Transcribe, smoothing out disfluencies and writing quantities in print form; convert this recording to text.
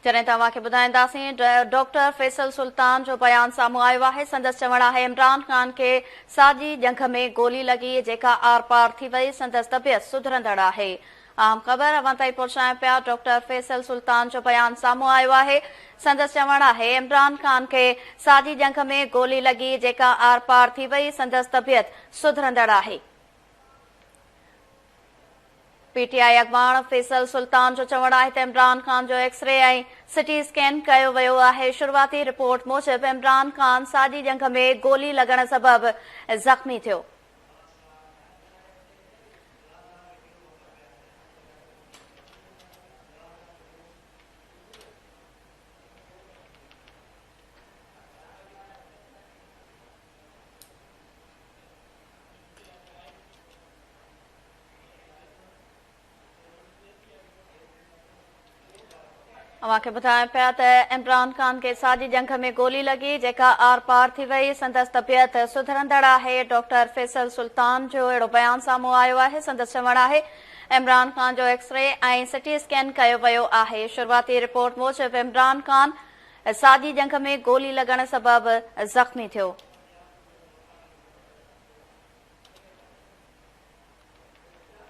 जॾहिं तव्हांखे ॿुधाईंदासीं डॉक्टर फैसल सुल्तान जो बयान साम्हूं आयो आहे। संदसि चवणु आहे इमरान ख़ान खे साॼी जंग में गोली लॻी जेका आर पार थी वई। संदसि तबियत सुधरंदड़ आहे। आम ख़बर अवां ताईं पहुचायूं पिया। डॉक्टर फैसल सुल्तान जो बयान साम्हूं आयो आहे। संदसि चवणु आहे इमरान ख़ान खे साॼी जंग में गोली लॻी जेका आर पार थी वई। संदसि तबियत सुधरंदड़ आहे। पीटीआई अॻवान फैसल सुल्तान जो चवणु आहे त इमरान ख़ान जो एक्सरे ऐं सिटी स्कैन कयो वियो आहे। शुरूआती रिपोर्ट मूजिबि इमरान ख़ान साॼी जंग में गोली लॻण सबबि ज़ख़्मी थियो। अवांखे ॿुधायूं पिया त इमरान ख़ान खे साॼी जंग में गोली लॻी जेका आर पार थी वई। संदसि तबियत सुधरंदड़ आहे। डॉक्टर फैसल सुल्तान जो अहिड़ो बयान साम्हूं आयो आहे। संदसि चवणु आहे इमरान ख़ान जो एक्सरे ऐं सिटी स्कैन कयो वियो आहे। शुरूआती रिपोर्ट मूजिबि इमरान ख़ान साॼी जंग में गोली लॻण सबबि ज़ख़्मी थियो।